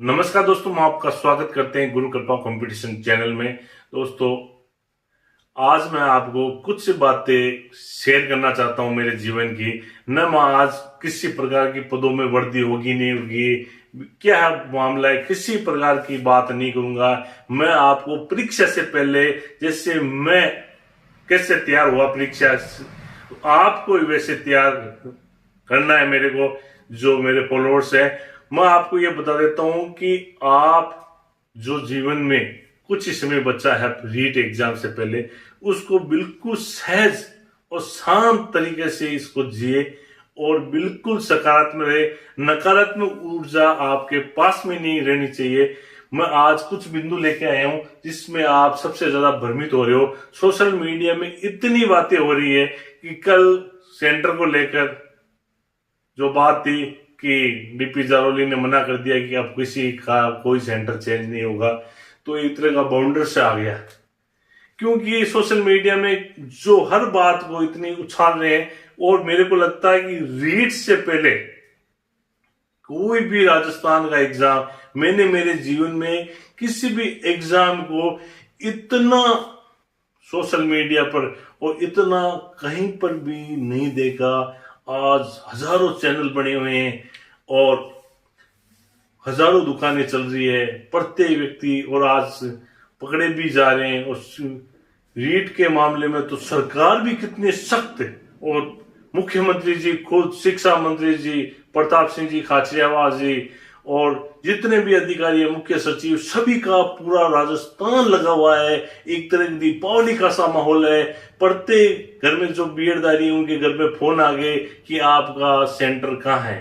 नमस्कार दोस्तों, हम आपका स्वागत करते हैं गुरु कृपा कंपटीशन चैनल में। दोस्तों, आज मैं आपको कुछ बातें शेयर करना चाहता हूं मेरे जीवन की। न मैं आज किसी प्रकार की पदों में वृद्धि होगी नहीं होगी, क्या मामला है, किसी प्रकार की बात नहीं करूंगा। मैं आपको परीक्षा से पहले जैसे मैं कैसे तैयार हुआ परीक्षा, आपको वैसे तैयार करना है मेरे को। जो मेरे फॉलोअर्स है, मैं आपको ये बता देता हूं कि आप जो जीवन में कुछ ही समय बचा है रीट एग्जाम से पहले, उसको बिल्कुल सहज और शांत तरीके से इसको जिए और बिल्कुल सकारात्मक रहे। नकारात्मक ऊर्जा आपके पास में नहीं रहनी चाहिए। मैं आज कुछ बिंदु लेके आया हूं जिसमें आप सबसे ज्यादा भ्रमित हो रहे हो। सोशल मीडिया में इतनी बातें हो रही है कि कल सेंटर को लेकर जो बात थी कि डीपी जारोली ने मना कर दिया कि अब किसी का कोई सेंटर चेंज नहीं होगा, तो एक तरह का बाउंडर से आ गया। क्योंकि सोशल मीडिया में जो हर बात को इतनी उछाल रहे हैं, और मेरे को लगता है कि रीट से पहले कोई भी राजस्थान का एग्जाम, मैंने मेरे जीवन में किसी भी एग्जाम को इतना सोशल मीडिया पर और इतना कहीं पर भी नहीं देखा। आज हजारों चैनल बने हुए हैं और हजारों दुकानें चल रही है, प्रत्येक व्यक्ति, और आज पकड़े भी जा रहे हैं। और रीट के मामले में तो सरकार भी कितनी सख्त है, और मुख्यमंत्री जी खुद, शिक्षा मंत्री जी प्रताप सिंह जी खाचरियावास जी, और जितने भी अधिकारी है, मुख्य सचिव, सभी का पूरा राजस्थान लगा हुआ है। एक तरह की दीपावली का सा माहौल है। प्रत्येक घर में जो बीएडधारी है उनके घर में फोन आ गए कि आपका सेंटर कहाँ है।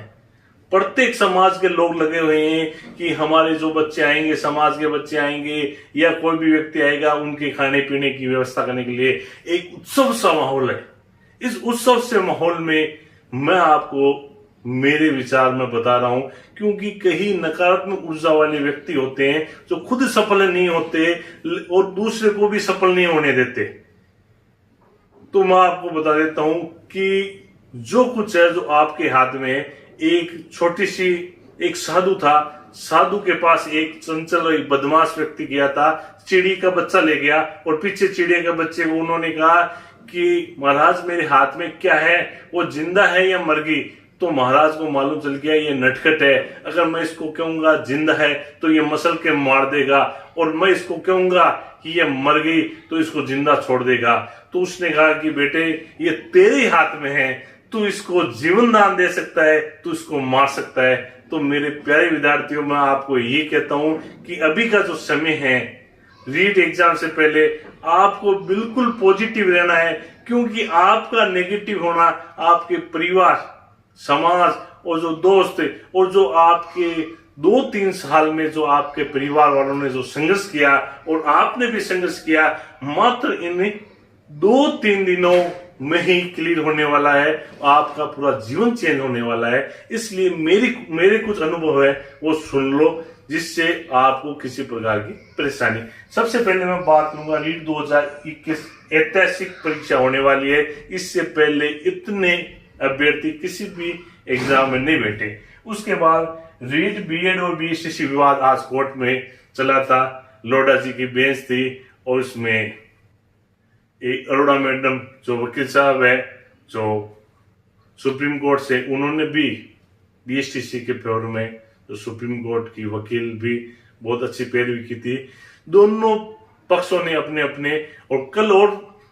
प्रत्येक समाज के लोग लगे हुए हैं कि हमारे जो बच्चे आएंगे, समाज के बच्चे आएंगे या कोई भी व्यक्ति आएगा, उनके खाने पीने की व्यवस्था करने के लिए एक उत्सव सा माहौल है। इस उत्सव से माहौल में मैं आपको मेरे विचार में बता रहा हूं, क्योंकि कई नकारात्मक ऊर्जा वाले व्यक्ति होते हैं जो खुद सफल नहीं होते और दूसरे को भी सफल नहीं होने देते। तो मैं आपको बता देता हूं कि जो कुछ है जो आपके हाथ में, एक छोटी सी, एक साधु था, साधु के पास एक चंचल एक बदमाश व्यक्ति गया था, चिड़ी का बच्चा ले गया, और पीछे चिड़िया के बच्चे को उन्होंने कहा कि महाराज मेरे हाथ में क्या है, वो जिंदा है या मर गई। तो महाराज को मालूम चल गया ये नटखट है, अगर मैं इसको कहूंगा जिंदा है तो ये मसल के मार देगा, और मैं इसको कहूंगा कि ये मर गई तो इसको जिंदा छोड़ देगा। तो उसने कहा कि बेटे, ये तेरे हाथ में है, तू इसको जीवन दान दे सकता है, तू इसको मार सकता है। तो मेरे प्यारे विद्यार्थियों, मैं आपको ये कहता हूं कि अभी का जो समय है, रीट एग्जाम से पहले आपको बिल्कुल पॉजिटिव रहना है, क्योंकि आपका नेगेटिव होना आपके परिवार, समाज और जो दोस्त और जो आपके 2-3 साल में जो आपके परिवार वालों ने जो संघर्ष किया और आपने भी संघर्ष किया, मात्र इन 2-3 दिनों में ही क्लियर होने वाला है। आपका पूरा जीवन चेंज होने वाला है। इसलिए मेरे कुछ अनुभव है वो सुन लो, जिससे आपको किसी प्रकार की परेशानी। सबसे पहले मैं बात करूंगा, रीट 2021 ऐतिहासिक परीक्षा होने वाली है। इससे पहले इतने अभ्यर्थी किसी भी एग्जाम में नहीं बैठे। उसके बाद रीट बीएड और बीएससी विवाद आज कोर्ट में चला था। लोढ़ा जी की बेंच थी और उसमें एक अरोड़ा मैडम जो वकील साहब है जो सुप्रीम कोर्ट से, उन्होंने भी बीएसटीसी के फेवर में, जो सुप्रीम कोर्ट की वकील, भी बहुत अच्छी पैरवी की थी। दोनों पक्षों ने अपने अपने, और कल और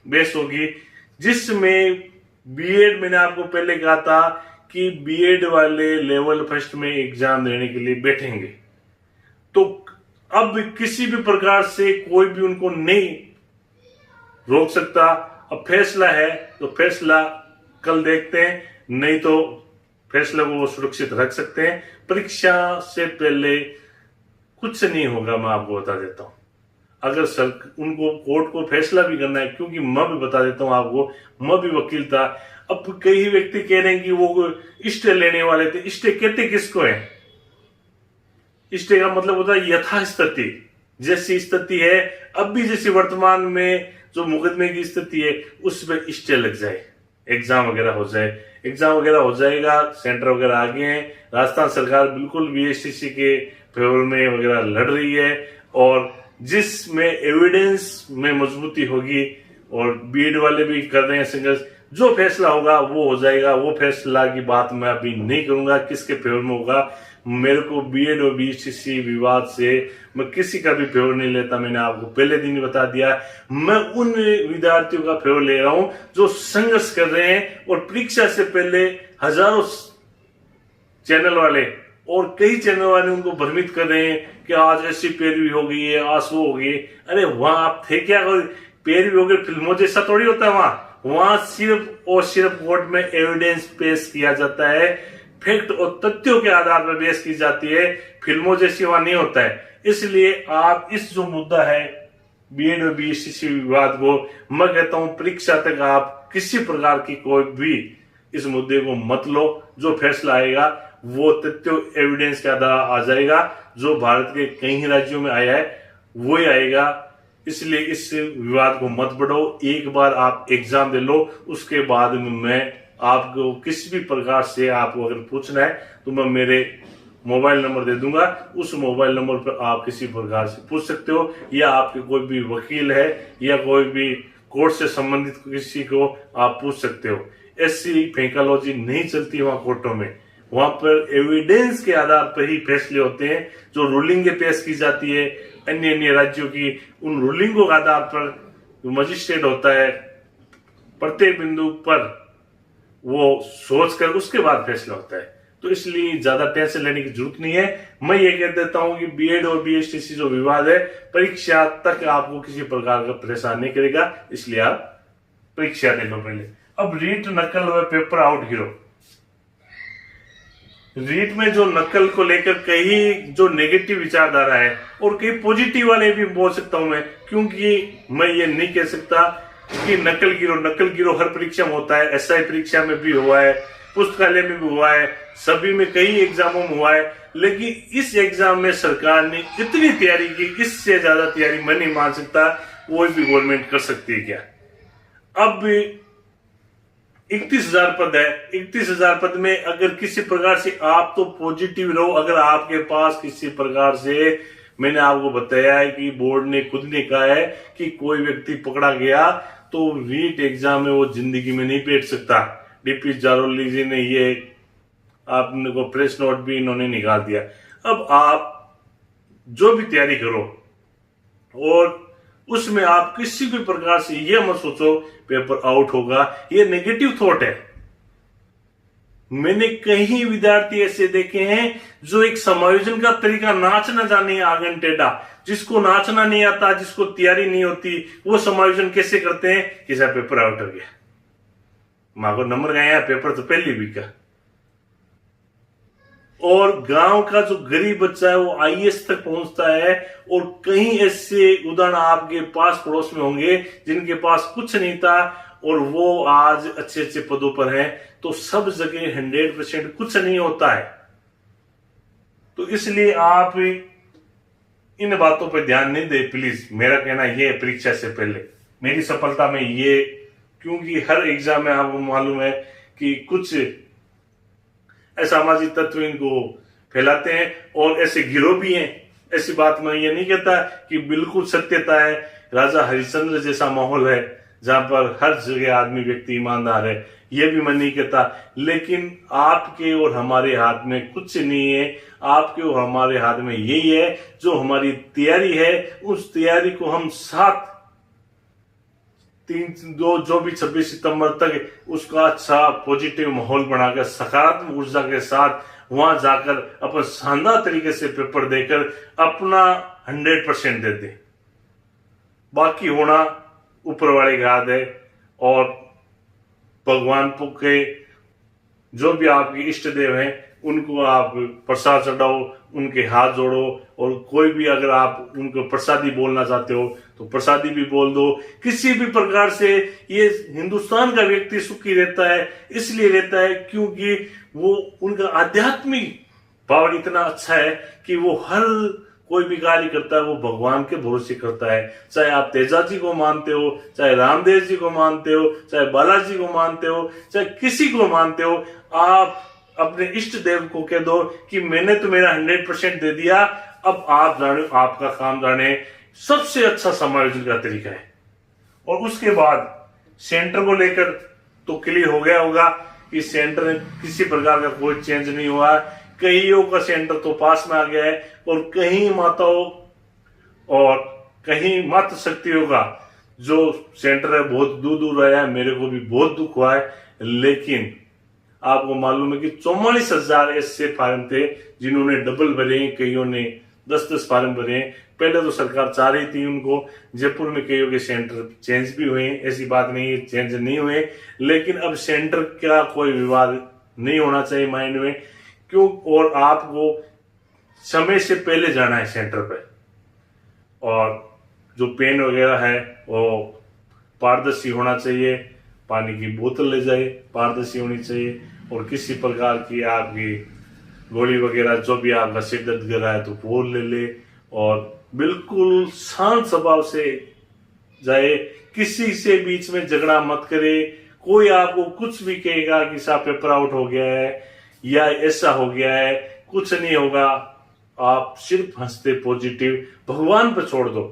बहस होगी जिसमें बीएड, मैंने आपको पहले कहा था कि बीएड वाले लेवल फर्स्ट में एग्जाम देने के लिए बैठेंगे, तो अब किसी भी प्रकार से कोई भी उनको नहीं रोक सकता। अब फैसला है तो फैसला कल देखते हैं, नहीं तो फैसले को वो सुरक्षित रख सकते हैं। परीक्षा से पहले कुछ नहीं होगा, मैं आपको बता देता हूं। अगर उनको कोर्ट को फैसला भी करना है, क्योंकि मैं भी बता देता हूं आपको, मैं भी वकील था। अब कई व्यक्ति कह रहे हैं कि वो स्टे लेने वाले थे। स्टे कहते किसको है? स्टे का मतलब होता है यथास्थिति, जैसी स्थिति है अब भी, जैसी वर्तमान में जो मुकदमे की स्थिति है उसमें स्टे लग जाए, एग्जाम वगैरह हो जाए, एग्जाम वगैरह हो जाएगा, सेंटर वगैरह आ गए हैं। राजस्थान सरकार बिल्कुल बीएसटीसी के फेवर में वगैरह लड़ रही है, और जिसमें एविडेंस में मजबूती होगी, और बीएड वाले भी कर रहे हैं संघर्ष, जो फैसला होगा वो हो जाएगा। वो फैसला की बात मैं अभी नहीं करूंगा किसके फेवर में होगा। मेरे को बीएड और बीएसटीसी विवाद से मैं किसी का भी फेवर नहीं लेता, मैंने आपको पहले दिन ही बता दिया। मैं उन विद्यार्थियों का फेवर ले रहा हूं जो संघर्ष कर रहे हैं, और परीक्षा से पहले हजारों चैनल वाले और कई चैनल वाले उनको भ्रमित कर रहे हैं कि आज ऐसी पैरवी हो गई है, आज वो हो गई। अरे वहां आप थे क्या? पैरवी हो गई, फिल्मों जैसा थोड़ी होता है। वहां सिर्फ और सिर्फ कोर्ट में एविडेंस पेश किया जाता है, फैक्ट और तथ्यों के आधार पर पेश की जाती है, फिल्मों जैसी वहां नहीं होता है। इसलिए आप इस जो मुद्दा है बीएड और बीएसटीसी विवाद को, मैं कहता हूं परीक्षा तक आप किसी प्रकार की कोई भी इस मुद्दे को मत लो। जो फैसला आएगा वो तथ्यों एविडेंस के आधार आ जाएगा, जो भारत के कई राज्यों में आया है वो ही आएगा। इसलिए इस विवाद को मत बढ़ाओ, एक बार आप एग्जाम दे लो, उसके बाद मैं आपको किसी भी प्रकार से आपको अगर पूछना है तो मैं मेरे मोबाइल नंबर दे दूंगा, उस मोबाइल नंबर पर आप किसी प्रकार से पूछ सकते हो, या आपके कोई भी वकील है या कोई भी कोर्ट से संबंधित किसी को आप पूछ सकते हो। ऐसी फेंकालॉजी नहीं चलती वहां कोर्टों में, वहां पर एविडेंस के आधार पर ही फैसले होते हैं। जो रूलिंग पेश की जाती है अन्य अन्य राज्यों की, उन रूलिंगों के आधार पर जो मजिस्ट्रेट होता है प्रत्येक बिंदु पर वो सोचकर उसके बाद फैसला होता है। तो इसलिए ज्यादा टेंशन लेने की जरूरत नहीं है। मैं ये कह देता हूं कि बीएड और बीएसटीसी जो विवाद है परीक्षा तक आपको किसी प्रकार का परेशान नहीं करेगा, इसलिए आप परीक्षा दे लो पहले। अब रीट, नकल व पेपर आउट हीरो। रीट में जो नकल को लेकर कई जो नेगेटिव विचारधारा है और कई पॉजिटिव वाले भी बोल सकता हूं मैं, क्योंकि मैं ये नहीं कह सकता कि नकल गिरो हर परीक्षा में होता है। एसआई परीक्षा में भी हुआ है, पुस्तकालय में भी हुआ है, सभी में कई एग्जामों में हुआ है। लेकिन इस एग्जाम में सरकार ने इतनी तैयारी की, इससे ज्यादा तैयारी मैं नहीं मान सकता कोई भी गवर्नमेंट कर सकती है क्या। अब 31,000 पद है, 31,000 पद में अगर किसी प्रकार से आप तो पॉजिटिव रहो, अगर आपके पास किसी प्रकार से, मैंने आपको बताया है कि बोर्ड ने खुद ने कहा है कि कोई व्यक्ति पकड़ा गया तो रीट एग्जाम में वो जिंदगी में नहीं बैठ सकता। डीपी जारोली जी ने ये आपने को प्रेस नोट भी इन्होंने निकाल दिया। अब आप जो भी तैयारी करो और उसमें आप किसी भी प्रकार से ये मत सोचो पेपर आउट होगा, ये नेगेटिव थॉट है। मैंने कई विद्यार्थी ऐसे देखे हैं जो एक समायोजन का तरीका नाच न जाने आंगन टेढ़ा, जिसको नाचना नहीं आता, जिसको तैयारी नहीं होती, वो समायोजन कैसे करते हैं कि साहब पेपर आउट हो गया, मां को नंबर गया, पेपर तो पहले भी का। और गांव का जो गरीब बच्चा है वो आईएएस तक पहुंचता है, और कई ऐसे उदाहरण आपके पास पड़ोस में होंगे जिनके पास कुछ नहीं था और वो आज अच्छे अच्छे पदों पर हैं। तो सब जगह 100% कुछ नहीं होता है। तो इसलिए आप इन बातों पर ध्यान नहीं दे प्लीज, मेरा कहना यह है परीक्षा से पहले मेरी सफलता में ये, क्योंकि हर एग्जाम में आपको मालूम है कि कुछ असामाजिक तत्व इनको फैलाते हैं और ऐसे गिरोह भी हैं। ऐसी बात मैं ये नहीं कहता कि बिल्कुल सत्यता है, राजा हरिश्चंद्र जैसा माहौल है जहां पर हर जगह आदमी व्यक्ति ईमानदार है, ये भी मैं नहीं कहता। लेकिन आपके और हमारे हाथ में कुछ नहीं है, आपके और हमारे हाथ में यही है जो हमारी तैयारी है, उस तैयारी को हम साथ जो भी 26 सितंबर तक उसका अच्छा पॉजिटिव माहौल बनाकर सकारात्मक ऊर्जा के साथ वहां जाकर अपन शानदार तरीके से पेपर देकर अपना 100% दे दें। बाकी होना ऊपर वाले का हाथ है, और भगवान के जो भी आपके इष्ट देव हैं उनको आप प्रसाद चढ़ाओ, उनके हाथ जोड़ो, और कोई भी अगर आप उनको प्रसादी बोलना चाहते हो तो प्रसादी भी बोल दो। किसी भी प्रकार से ये हिंदुस्तान का व्यक्ति सुखी रहता है, इसलिए रहता है क्योंकि वो उनका आध्यात्मिक भाव इतना अच्छा है कि वो हर कोई भी कार्य करता है वो भगवान के भरोसे करता है। चाहे आप तेजा जी को मानते हो, चाहे रामदेव जी को मानते हो, चाहे बालाजी को मानते हो, चाहे किसी को मानते हो, आप अपने इष्ट देव को कह दो कि मैंने तो मेरा 100% दे दिया, अब आप जाने, आपका काम जाने। सबसे अच्छा समायोजन का तरीका है। और उसके बाद सेंटर को लेकर तो क्लियर हो गया होगा कि सेंटर में किसी प्रकार का कोई चेंज नहीं हुआ। कईयों का सेंटर तो पास में आ गया है, और कहीं माताओं और कहीं मातृ शक्तियों का जो सेंटर है बहुत दूर दूर आया है। मेरे को भी बहुत दुख हुआ है, लेकिन आपको मालूम है कि 44,000 ऐसे फार्म थे जिन्होंने डबल भरे, कईयों ने 10-10 फार्म भरे। पहले तो सरकार चाह रही थी उनको। जयपुर में कईयों के सेंटर चेंज भी हुए, ऐसी बात नहीं है चेंज नहीं हुए, लेकिन अब सेंटर का कोई विवाद नहीं होना चाहिए माइंड में, क्यों। और आपको समय से पहले जाना है सेंटर पे, और जो पेन वगैरह है वो पारदर्शी होना चाहिए। पानी की बोतल ले जाए, पारदर्शी होनी चाहिए, और किसी प्रकार की आपकी गोली वगैरह जो भी आपका सिर दर्द कर रहा है तो वो ले ले, और बिल्कुल शांत स्वभाव से जाए। किसी से बीच में झगड़ा मत करे। कोई आपको कुछ भी कहेगा कि साहब पेपर आउट हो गया है या ऐसा हो गया है, कुछ नहीं होगा। आप सिर्फ हंसते पॉजिटिव भगवान पर छोड़ दो।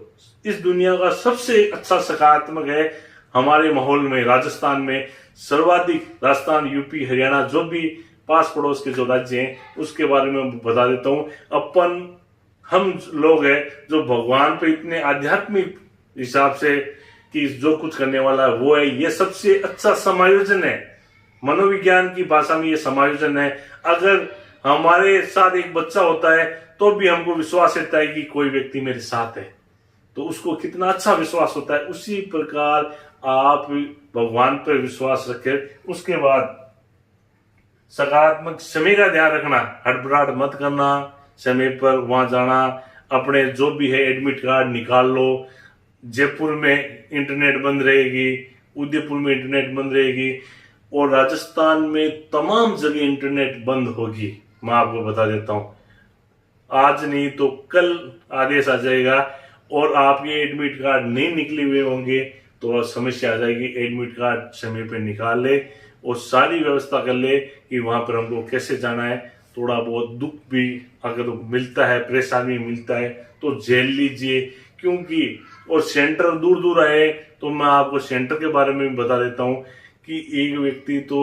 इस दुनिया का सबसे अच्छा सकारात्मक है हमारे माहौल में, राजस्थान में सर्वाधिक, राजस्थान, यूपी, हरियाणा, जो भी पास पड़ोस के जो राज्य हैं उसके बारे में बता देता हूं। हम लोग हैं जो भगवान पे इतने आध्यात्मिक हिसाब से कि जो कुछ करने वाला है वो है। ये सबसे अच्छा समायोजन है, मनोविज्ञान की भाषा में ये समायोजन है। अगर हमारे साथ एक बच्चा होता है तो भी हमको विश्वास रहता है कि कोई व्यक्ति मेरे साथ है, तो उसको कितना अच्छा विश्वास होता है। उसी प्रकार आप भगवान पर विश्वास रखें। उसके बाद सकारात्मक समय का ध्यान रखना, हड़बड़ाहट मत करना, समय पर वहां जाना। अपने जो भी है एडमिट कार्ड निकाल लो। जयपुर में इंटरनेट बंद रहेगी, उदयपुर में इंटरनेट बंद रहेगी, और राजस्थान में तमाम जगह इंटरनेट बंद होगी। मैं आपको बता देता हूं, आज नहीं तो कल आदेश आ जाएगा, और आपके एडमिट कार्ड नहीं निकले हुए होंगे तो समस्या आ जाएगी। एडमिट कार्ड समय पे निकाल ले और सारी व्यवस्था कर ले कि वहां पर हमको कैसे जाना है। थोड़ा बहुत दुख भी अगर मिलता है, परेशानी मिलता है तो झेल लीजिए, क्योंकि और सेंटर दूर दूर आए तो मैं आपको सेंटर के बारे में भी बता देता हूं कि एक व्यक्ति तो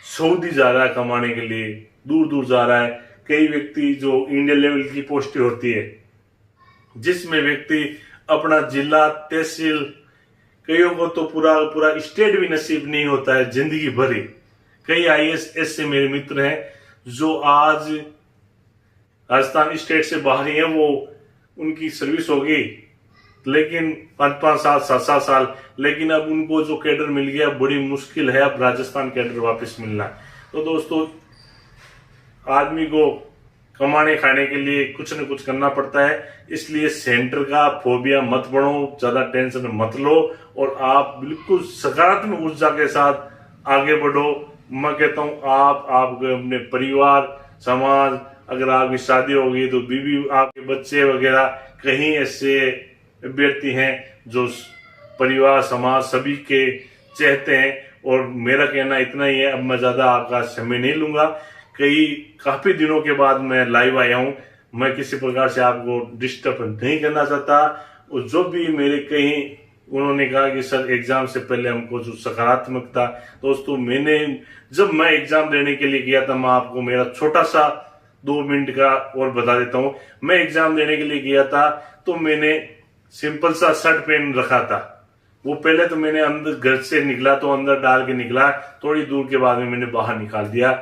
सऊदी जा रहा है कमाने के लिए, दूर दूर जा रहा है। कई व्यक्ति जो इंडियन लेवल की पोस्टें होती है जिसमें व्यक्ति अपना जिला, तहसील, कईयों को तो पूरा पूरा स्टेट भी नसीब नहीं होता है जिंदगी भर ही। कई आईएएस ऐसे मेरे मित्र हैं जो आज राजस्थान स्टेट से बाहर ही है, वो उनकी सर्विस हो गई लेकिन 5-5 साल 7-7 साल, लेकिन अब उनको जो कैडर मिल गया बड़ी मुश्किल है अब राजस्थान कैडर वापस मिलना। तो दोस्तों, आदमी को कमाने खाने के लिए कुछ न कुछ करना पड़ता है, इसलिए सेंटर का फोबिया मत बढ़ो, ज्यादा टेंशन मत लो, और आप बिल्कुल सकारात्मक ऊर्जा के साथ आगे बढ़ो। मैं कहता हूं आप अपने परिवार, समाज, अगर आपकी शादी होगी तो बीवी, आपके बच्चे वगैरह, कहीं ऐसे अभ्यर्थी हैं जो परिवार, समाज सभी के चाहते हैं। और मेरा कहना इतना ही है, अब मैं ज्यादा आपका समय नहीं लूंगा। काफी दिनों के बाद मैं लाइव आया हूं, मैं किसी प्रकार से आपको डिस्टर्ब नहीं करना चाहता। और जो भी मेरे कहीं उन्होंने कहा कि सर एग्जाम से पहले हमको जो सकारात्मकता, दोस्तों जब मैं एग्जाम देने के लिए गया था, मैं आपको मेरा छोटा सा 2 मिनट का और बता देता हूं। मैं एग्जाम देने के लिए गया था तो मैंने सिंपल सा शर्ट पहन रखा था। वो पहले तो मैंने अंदर घर से निकला तो अंदर डाल के निकला, थोड़ी दूर के बाद में मैंने बाहर निकाल दिया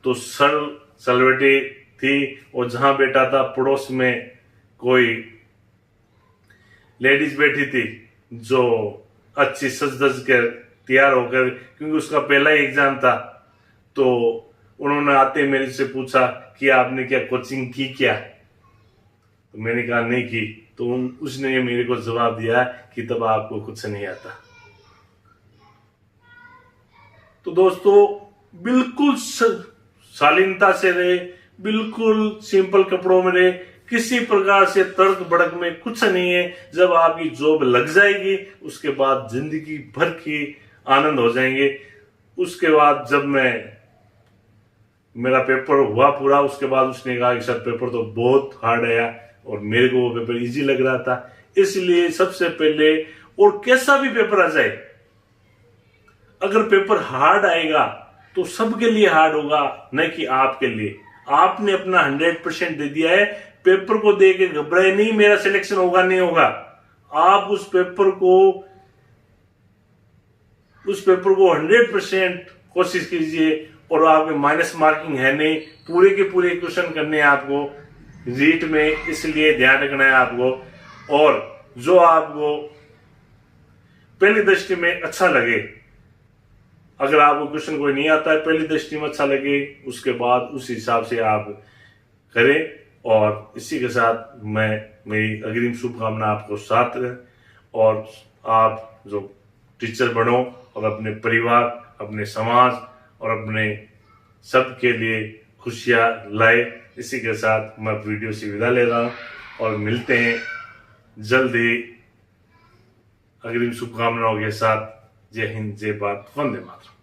तो सलवटी थी। और जहां बैठा था पड़ोस में कोई लेडीज बैठी थी जो अच्छी सज धज कर तैयार होकर, क्योंकि उसका पहला ही एग्जाम था, तो उन्होंने आते मेरे से पूछा कि आपने क्या कोचिंग की क्या, तो मैंने कहा नहीं की। तो उसने मेरे को जवाब दिया कि तब आपको कुछ नहीं आता। तो दोस्तों, बिल्कुल शालीनता से रहे, बिल्कुल सिंपल कपड़ों में रहे, किसी प्रकार से तर्क भड़क में कुछ नहीं है। जब आपकी जॉब लग जाएगी उसके बाद जिंदगी भर की आनंद हो जाएंगे। उसके बाद जब मेरा पेपर हुआ पूरा। उसके बाद उसने कहा कि सर पेपर तो बहुत हार्ड आया, और मेरे को वो पेपर इजी लग रहा था। इसलिए सबसे पहले, और कैसा भी पेपर आ जाए, अगर पेपर हार्ड आएगा तो सबके लिए हार्ड होगा, न कि आपके लिए। आपने अपना 100% दे दिया है, पेपर को दे के घबराए नहीं मेरा सिलेक्शन होगा नहीं होगा। आप उस पेपर को 100% कोशिश कीजिए, और आपके माइनस मार्किंग है नहीं, पूरे के पूरे क्वेश्चन करने हैं आपको रीट में, इसलिए ध्यान रखना है आपको। और जो आपको पहली दृष्टि में अच्छा लगे, अगर आपको क्वेश्चन कोई नहीं आता है, पहली दृष्टि में अच्छा लगे, उसके बाद उस हिसाब से आप करें। और इसी के साथ मैं मेरी अग्रिम शुभकामना आपको साथ रहे, और आप जो टीचर बनो और अपने परिवार, अपने समाज और अपने सबके लिए खुशियां लाए। इसी के साथ मैं वीडियो से विदा ले रहा हूं, और मिलते हैं जल्द ही अग्रिम शुभकामनाओं के साथ। जय हिंद, जय भारत, वंदे मातरम।